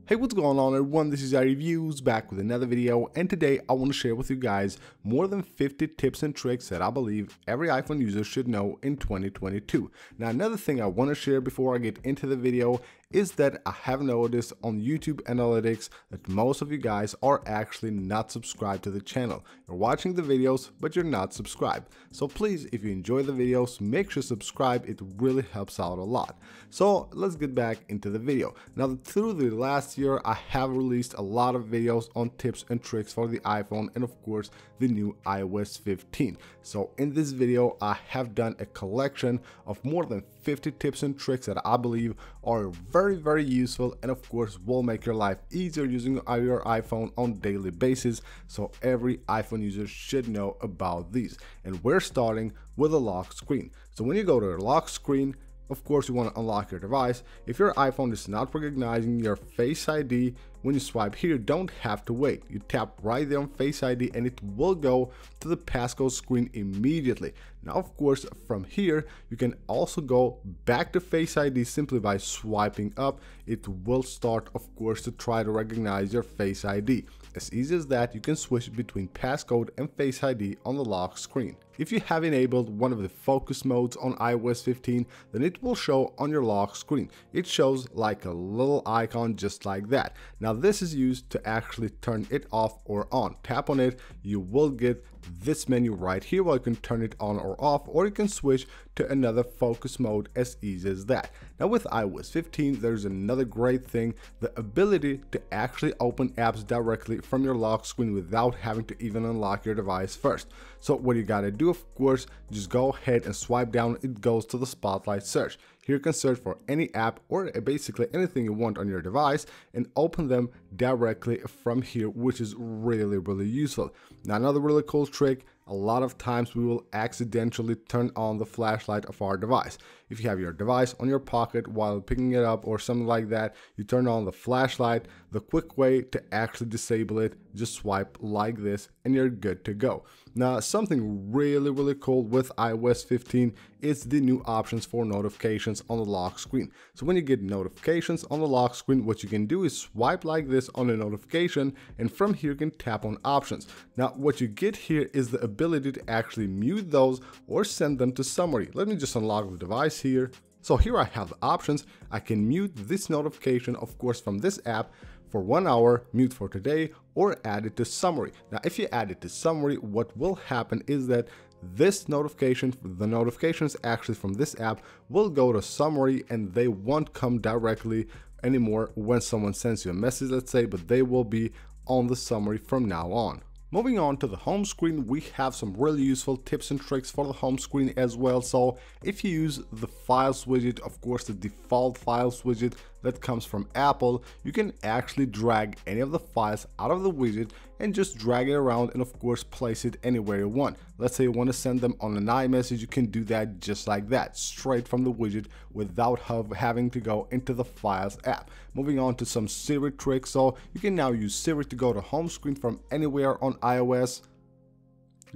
Hey, what's going on everyone, this is iReviews back with another video, and today I want to share with you guys more than 50 tips and tricks that I believe every iPhone user should know in 2022. Now another thing I want to share before I get into the video is that I have noticed on YouTube analytics that most of you guys are actually not subscribed to the channel. You're watching the videos, but you're not subscribed. So please, if you enjoy the videos, make sure to subscribe, it really helps out a lot. So let's get back into the video. Now through the last year, I have released a lot of videos on tips and tricks for the iPhone and of course the new iOS 15. So in this video, I have done a collection of more than 50 tips and tricks that I believe are very useful and of course will make your life easier using your iPhone on a daily basis. So every iPhone user should know about these. And we're starting with a lock screen. So when you go to a lock screen, of course, you want to unlock your device. If your iPhone is not recognizing your Face ID, when you swipe here, you don't have to wait. You tap right there on Face ID and it will go to the passcode screen immediately. Now, of course, from here, you can also go back to Face ID simply by swiping up. It will start, of course, to try to recognize your Face ID. As easy as that, you can switch between passcode and Face ID on the lock screen. If you have enabled one of the focus modes on iOS 15, then it will show on your lock screen. It shows like a little icon just like that. Now this is used to actually turn it off or on. Tap on it, you will get this menu right here where you can turn it on or off, or you can switch to another focus mode as easy as that. Now with iOS 15, there's another great thing, the ability to actually open apps directly from your lock screen without having to even unlock your device first. So what you gotta do, of course, just go ahead and swipe down, it goes to the Spotlight search. Here you can search for any app or basically anything you want on your device and open them directly from here, which is really useful. Now another really cool trick, a lot of times we will accidentally turn on the flashlight of our device. If you have your device on your pocket while picking it up or something like that, you turn on the flashlight. The quick way to actually disable it, just swipe like this and you're good to go. Now something really cool with iOS 15 is the new options for notifications on the lock screen. So when you get notifications on the lock screen, what you can do is swipe like this on a notification and from here you can tap on options. Now what you get here is the ability to actually mute those or send them to summary. Let me just unlock the device here. So here I have the options. I can mute this notification, of course, from this app for 1 hour, mute for today, or add it to summary. Now, if you add it to summary, what will happen is that this notification, the notifications actually from this app will go to summary and they won't come directly anymore when someone sends you a message, let's say, but they will be on the summary from now on. Moving on to the home screen, we have some really useful tips and tricks for the home screen as well. So if you use the files widget, of course the default files widget that comes from Apple, you can actually drag any of the files out of the widget and just drag it around and of course place it anywhere you want. Let's say you want to send them on an iMessage, you can do that just like that, straight from the widget without having to go into the Files app. Moving on to some Siri tricks, so you can now use Siri to go to home screen from anywhere on iOS.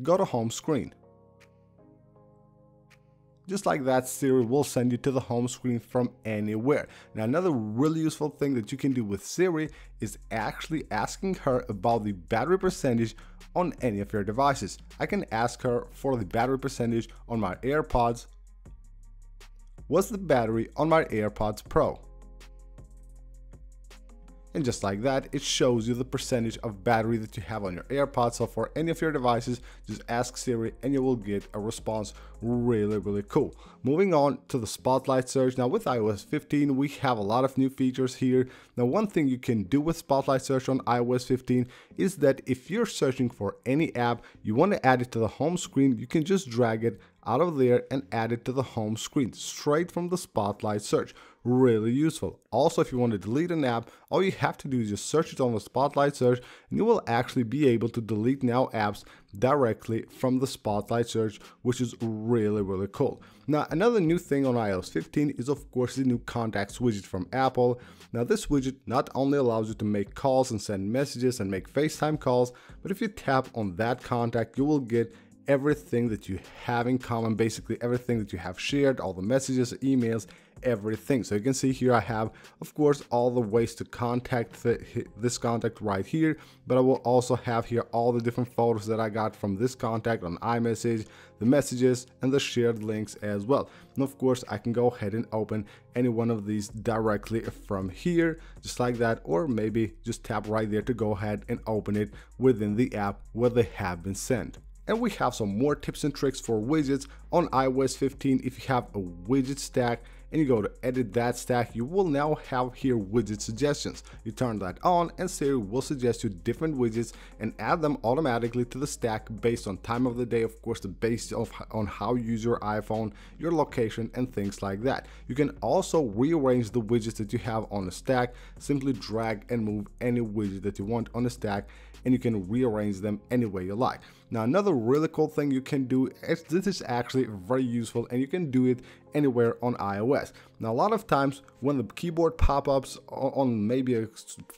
Go to home screen. Just like that, Siri will send you to the home screen from anywhere. Now another really useful thing that you can do with Siri is actually asking her about the battery percentage on any of your devices. I can ask her for the battery percentage on my AirPods. What's the battery on my AirPods Pro? And just like that, it shows you the percentage of battery that you have on your AirPods. So for any of your devices, just ask Siri and you will get a response. Really cool. Moving on to the Spotlight search. Now with iOS 15, we have a lot of new features here. Now one thing you can do with Spotlight search on iOS 15 is that if you're searching for any app, you want to add it to the home screen, you can just drag it out of there and add it to the home screen straight from the Spotlight search. Really useful. Also, if you want to delete an app, all you have to do is just search it on the Spotlight search and you will actually be able to delete now apps directly from the Spotlight search, which is really cool. Now another new thing on iOS 15 is of course the new contacts widget from Apple. Now this widget not only allows you to make calls and send messages and make FaceTime calls, but if you tap on that contact, you will get everything that you have in common, basically everything that you have shared, all the messages, emails, everything. So you can see here I have, of course, all the ways to contact this contact right here, but I will also have here all the different photos that I got from this contact on iMessage, the messages, and the shared links as well. And of course, I can go ahead and open any one of these directly from here, just like that, or maybe just tap right there to go ahead and open it within the app where they have been sent. And we have some more tips and tricks for widgets on iOS 15. If you have a widget stack and you go to edit that stack, you will now have here widget suggestions. You turn that on and Siri will suggest you different widgets and add them automatically to the stack based on time of the day, of course, based on how you use your iPhone, your location, and things like that. You can also rearrange the widgets that you have on the stack. Simply drag and move any widget that you want on the stack, and you can rearrange them any way you like. Now, another really cool thing you can do is this is actually very useful, and you can do it anywhere on iOS. Now, a lot of times when the keyboard pop-ups on maybe a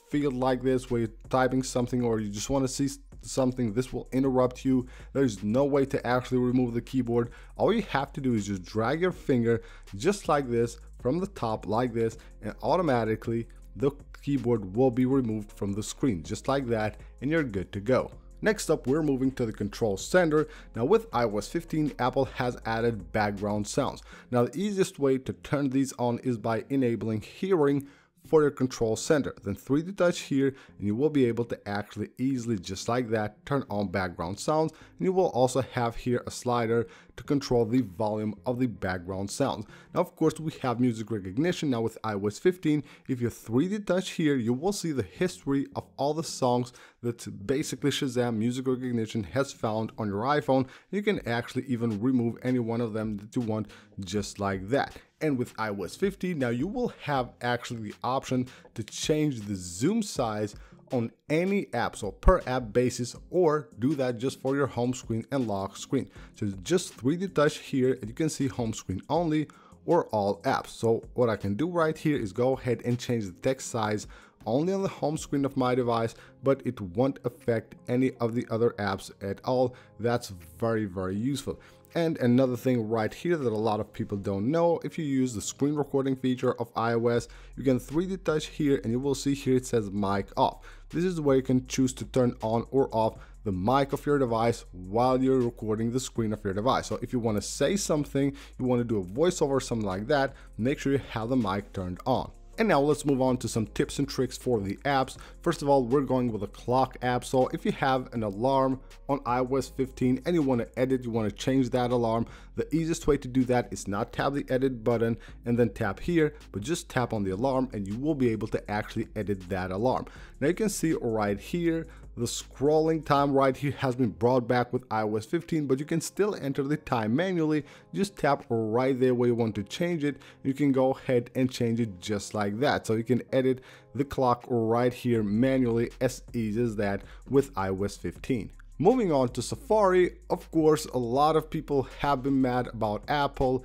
field like this where you're typing something or you just want to see something, this will interrupt you. There's no way to actually remove the keyboard. All you have to do is just drag your finger just like this from the top like this, and automatically the keyboard will be removed from the screen just like that, and you're good to go. Next up, we're moving to the control center. Now with iOS 15, Apple has added background sounds. Now the easiest way to turn these on is by enabling hearing for your control center. Then 3D touch here, and you will be able to actually easily, just like that, turn on background sounds. And you will also have here a slider to control the volume of the background sounds. Now, of course, we have music recognition. Now with iOS 15, if you 3D touch here, you will see the history of all the songs that basically Shazam music recognition has found on your iPhone. You can actually even remove any one of them that you want, just like that. And with iOS 15, now you will have actually the option to change the zoom size on any app, so per app basis, or do that just for your home screen and lock screen. So just 3D touch here, and you can see home screen only or all apps. So what I can do right here is go ahead and change the text size only on the home screen of my device, but it won't affect any of the other apps at all. That's very, very useful. And another thing right here that a lot of people don't know, if you use the screen recording feature of iOS, you can 3D touch here, and you will see here it says mic off. This is where you can choose to turn on or off the mic of your device while you're recording the screen of your device. So if you want to say something, you want to do a voiceover or something like that, make sure you have the mic turned on. And now let's move on to some tips and tricks for the apps. First of all, we're going with a clock app. So if you have an alarm on iOS 15 and you want to edit, you want to change that alarm, the easiest way to do that is not tap the edit button and then tap here, but just tap on the alarm and you will be able to actually edit that alarm. Now you can see right here, the scrolling time right here has been brought back with iOS 15, but you can still enter the time manually. Just tap right there where you want to change it. You can go ahead and change it just like that. So you can edit the clock right here manually, as easy as that with iOS 15. Moving on to Safari, of course, a lot of people have been mad about Apple,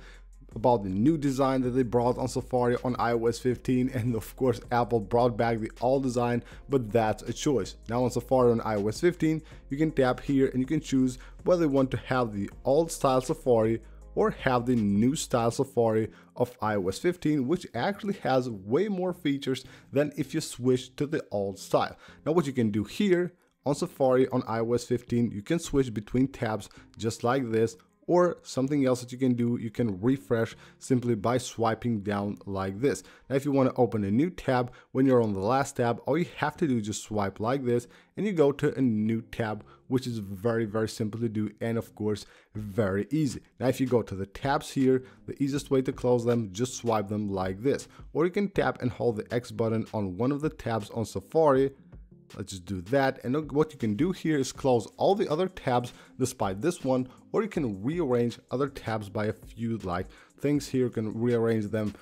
about the new design that they brought on Safari on iOS 15, and of course Apple brought back the old design, but that's a choice. Now on Safari on iOS 15, you can tap here and you can choose whether you want to have the old style Safari or have the new style Safari of iOS 15, which actually has way more features than if you switch to the old style. Now what you can do here on Safari on iOS 15, you can switch between tabs just like this, or something else that you can do, you can refresh simply by swiping down like this. Now if you want to open a new tab when you're on the last tab, all you have to do is just swipe like this and you go to a new tab, which is very, very simple to do, and of course very easy. Now if you go to the tabs here, the easiest way to close them, just swipe them like this, or you can tap and hold the X button on one of the tabs on Safari. Let's just do that, and what you can do here is close all the other tabs despite this one, or you can rearrange other tabs by a few like things here. You can rearrange them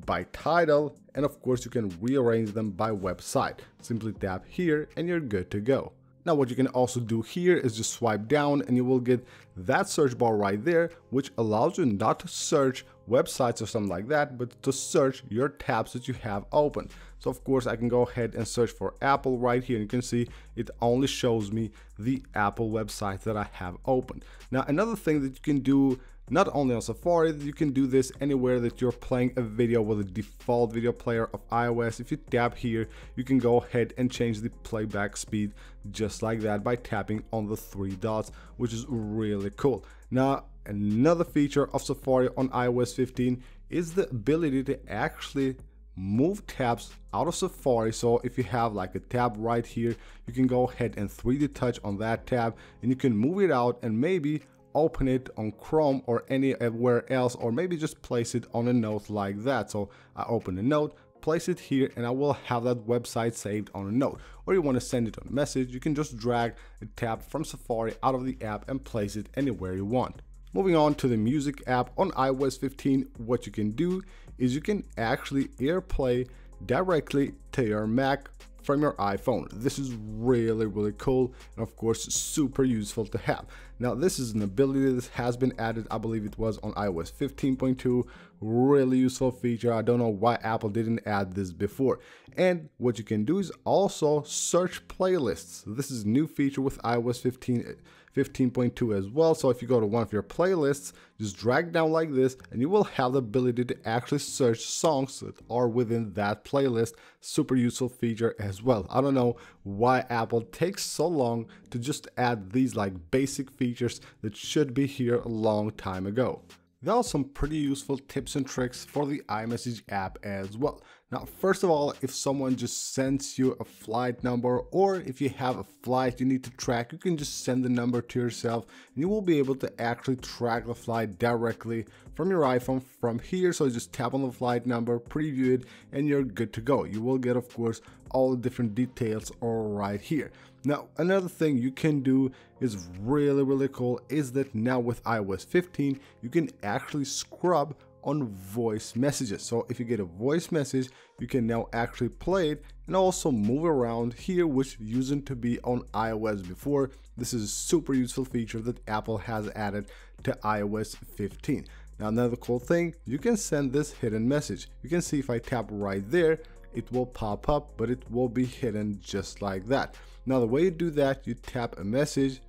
by title, and of course you can rearrange them by website. Simply tap here and you're good to go. Now what you can also do here is just swipe down and you will get that search bar right there, which allows you not to search websites or something like that, but to search your tabs that you have open. So of course I can go ahead and search for Apple right here, and you can see it only shows me the Apple website that I have open. Now another thing that you can do Not only on Safari, you can do this anywhere that you're playing a video with a default video player of iOS. If you tap here, you can go ahead and change the playback speed just like that by tapping on the 3 dots, which is really cool. Now, another feature of Safari on iOS 15 is the ability to actually move tabs out of Safari. So if you have like a tab right here, you can go ahead and 3D touch on that tab and you can move it out and maybe open it on Chrome or anywhere else, or maybe just place it on a note like that. So I open a note, place it here, and I will have that website saved on a note. Or you want to send it on a message, you can just drag a tab from Safari out of the app and place it anywhere you want. Moving on to the music app on iOS 15, what you can do is you can actually AirPlay directly to your Mac from your iPhone. This is really cool and of course super useful to have. Now this is an ability that has been added, I believe it was on iOS 15.2. Really useful feature. I don't know why Apple didn't add this before. And what you can do is also search playlists. This is a new feature with iOS 15.2 as well. So if you go to one of your playlists, just drag down like this and you will have the ability to actually search songs that are within that playlist. Super useful feature as well. I don't know why Apple takes so long to just add these like basic features that should be here a long time ago. There are some pretty useful tips and tricks for the iMessage app as well. Now, first of all, if someone just sends you a flight number, or if you have a flight you need to track, you can just send the number to yourself and you will be able to actually track the flight directly from your iPhone from here. So just tap on the flight number, preview it, and you're good to go. You will get, of course, all the different details all right here. Now, another thing you can do is really cool is that now with iOS 15, you can actually scrub on voice messages. So if you get a voice message, you can now actually play it and also move around here, which used to be on iOS before. This is a super useful feature that Apple has added to iOS 15. Now, another cool thing, you can send this hidden message. You can see if I tap right there, it will pop up, but it will be hidden just like that. Now, the way you do that, you tap a message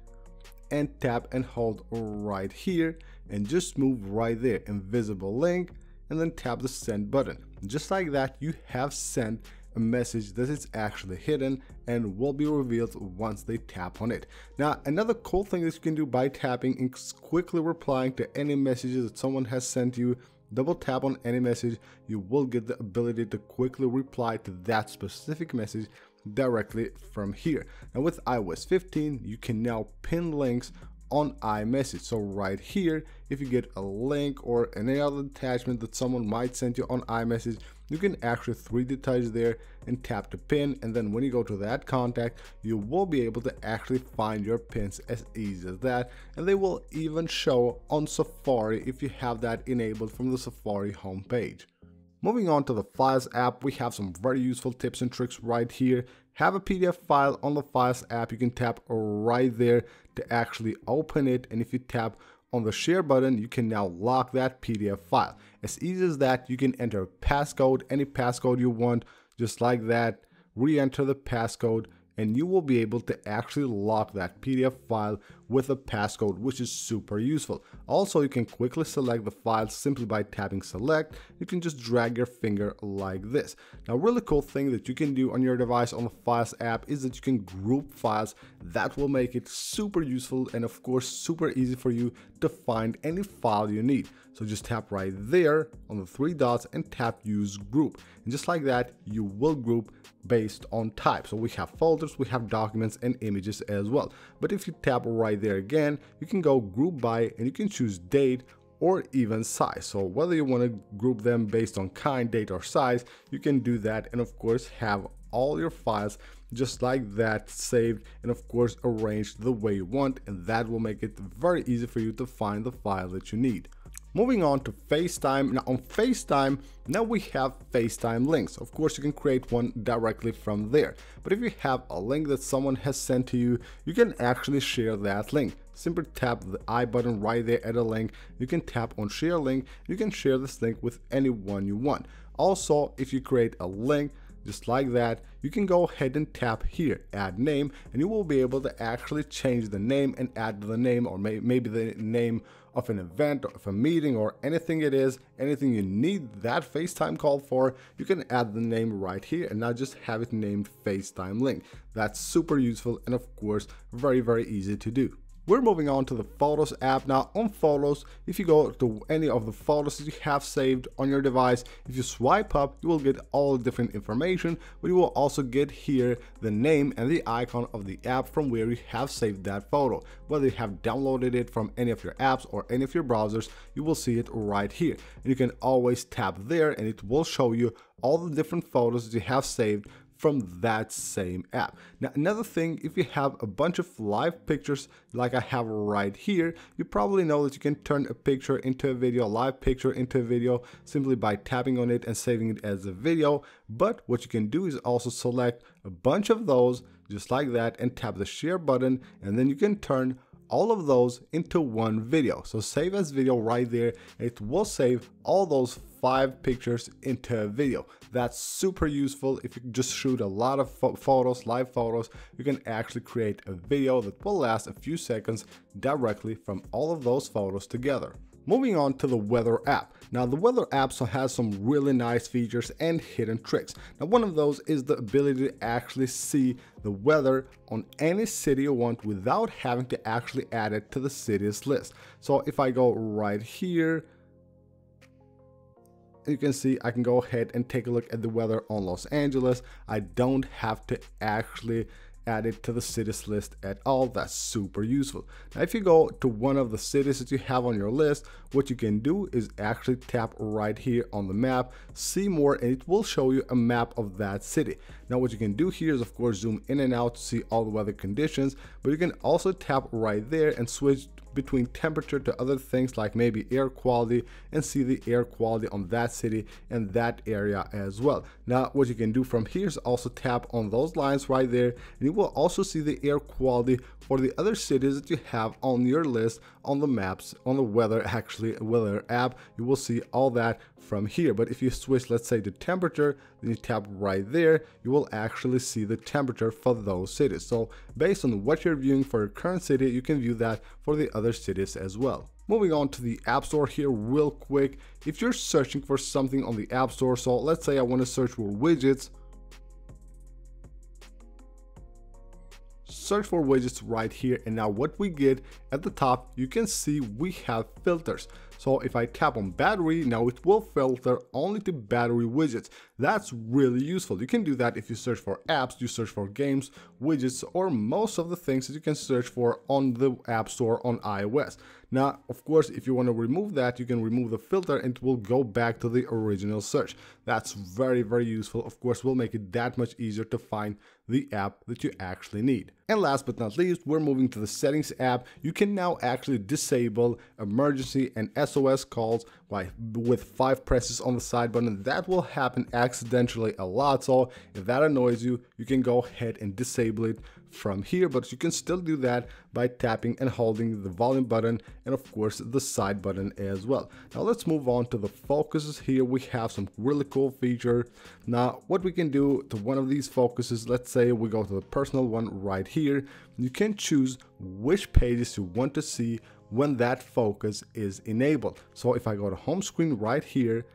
and tap and hold right here and just move right there, invisible link, and then tap the send button. Just like that, you have sent a message that is actually hidden and will be revealed once they tap on it. Now, another cool thing that you can do by tapping and quickly replying to any messages that someone has sent you, double tap on any message, you will get the ability to quickly reply to that specific message directly from here. Now with iOS 15, you can now pin links on iMessage. So right here, if you get a link or any other attachment that someone might send you on iMessage, you can actually 3D touch there and tap to pin, and then when you go to that contact, you will be able to actually find your pins as easy as that, and they will even show on Safari if you have that enabled from the Safari homepage. Moving on to the Files app, we have some very useful tips and tricks right here. Have a PDF file on the Files app, you can tap right there to actually open it, and if you tap on the share button, you can now lock that PDF file. As easy as that, you can enter a passcode, any passcode you want, just like that, re-enter the passcode, and you will be able to actually lock that PDF file with a passcode, which is super useful. Also, you can quickly select the file simply by tapping select. You can just drag your finger like this. Now, a really cool thing that you can do on your device on the Files app is that you can group files. That will make it super useful and of course super easy for you to find any file you need. So just tap right there on the 3 dots and tap use group. And just like that, you will group based on type. So we have folders, we have documents and images as well. But if you tap right there again, you can go group by and you can choose date or even size. So whether you want to group them based on kind, date or size, you can do that, and of course have all your files just like that saved and of course arranged the way you want, and that will make it very easy for you to find the file that you need. Moving on to FaceTime. Now on FaceTime, now we have FaceTime links. Of course, you can create one directly from there. But if you have a link that someone has sent to you, you can actually share that link. Simply tap the I button right there at a link. You can tap on share link. You can share this link with anyone you want. Also, if you create a link, just like that, you can go ahead and tap here, add name, and you will be able to actually change the name and add the name, or maybe the name of an event or of a meeting or anything it is, anything you need that FaceTime call for, you can add the name right here and not just have it named FaceTime link. That's super useful and of course very easy to do. We're moving on to the Photos app. Now on Photos, if you go to any of the photos that you have saved on your device, if you swipe up, you will get all the different information, but you will also get here the name and the icon of the app from where you have saved that photo. Whether you have downloaded it from any of your apps or any of your browsers, you will see it right here. And you can always tap there and it will show you all the different photos that you have saved from that same app. Now another thing, if you have a bunch of live pictures like I have right here, you probably know that you can turn a picture into a video, a live picture into a video, simply by tapping on it and saving it as a video. But what you can do is also select a bunch of those just like that and tap the share button, and then you can turn all of those into one video. So save as video right there. It will save all those 5 pictures into a video. That's super useful. If you just shoot a lot of photos, live photos, you can actually create a video that will last a few seconds directly from all of those photos together. Moving on to the Weather app. Now the Weather app has some really nice features and hidden tricks. Now one of those is the ability to actually see the weather on any city you want without having to actually add it to the cities list. So if I go right here, you can see I can go ahead and take a look at the weather on Los Angeles. I don't have to actually add it to the cities list at all. That's super useful. Now if you go to one of the cities that you have on your list, what you can do is actually tap right here on the map, see more, and it will show you a map of that city. Now what you can do here is of course zoom in and out to see all the weather conditions, but you can also tap right there and switch between temperature to other things like maybe air quality and see the air quality on that city and that area as well. Now what you can do from here is also tap on those lines right there, and you will also see the air quality for the other cities that you have on your list on the maps, on the weather app. You will see all that from here. But if you switch, let's say, the temperature, then you tap right there, you will actually see the temperature for those cities. So based on what you're viewing for your current city, you can view that for the other cities as well. Moving on to the App Store here real quick. If you're searching for something on the App Store, so let's say I want to search for widgets, search for widgets right here, and now what we get at the top, you can see we have filters. So if I tap on battery, now it will filter only to battery widgets. That's really useful. You can do that if you search for apps, you search for games, widgets, or most of the things that you can search for on the App Store on iOS. Now, of course, if you want to remove that, you can remove the filter and it will go back to the original search. That's very useful. Of course, will make it that much easier to find the app that you actually need. And last but not least, we're moving to the Settings app. You can now actually disable emergency and SOS calls with 5 presses on the side button. That will happen accidentally a lot, so if that annoys you, you can go ahead and disable it from here, but you can still do that by tapping and holding the volume button and of course the side button as well. Now let's move on to the focuses. Here we have some really cool feature. Now what we can do to one of these focuses, let's say we go to the personal one right here, you can choose which pages you want to see when that focus is enabled. So if I go to home screen right here,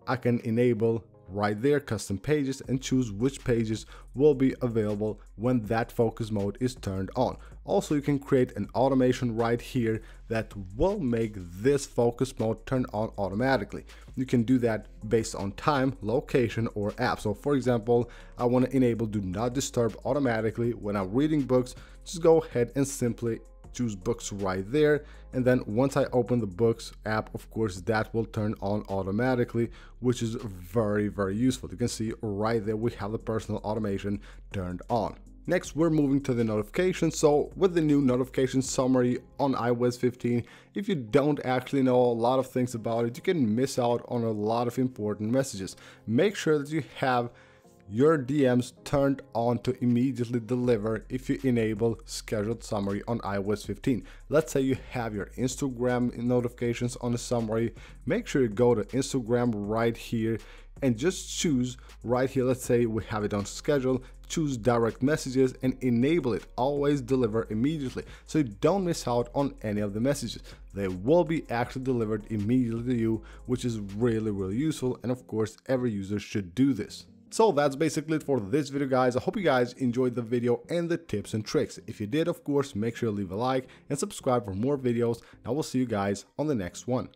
I can enable right there custom pages and choose which pages will be available when that focus mode is turned on. Also, you can create an automation right here that will make this focus mode turn on automatically. You can do that based on time, location, or app. So for example, I want to enable do not disturb automatically when I'm reading books. Just go ahead and simply choose books right there, and then once I open the books app, of course that will turn on automatically, which is very useful. You can see right there we have the personal automation turned on. Next, we're moving to the notifications. So with the new notification summary on iOS 15, if you don't actually know a lot of things about it, you can miss out on a lot of important messages. Make sure that you have your DMs turned on to immediately deliver if you enable scheduled summary on iOS 15. Let's say you have your Instagram notifications on the summary. Make sure you go to Instagram right here and just choose right here, let's say we have it on schedule, choose direct messages and enable it, always deliver immediately, so you don't miss out on any of the messages. They will be actually delivered immediately to you, which is really useful, and of course every user should do this. So that's basically it for this video, guys. I hope you guys enjoyed the video and the tips and tricks. If you did, of course, make sure to leave a like and subscribe for more videos, and I will see you guys on the next one.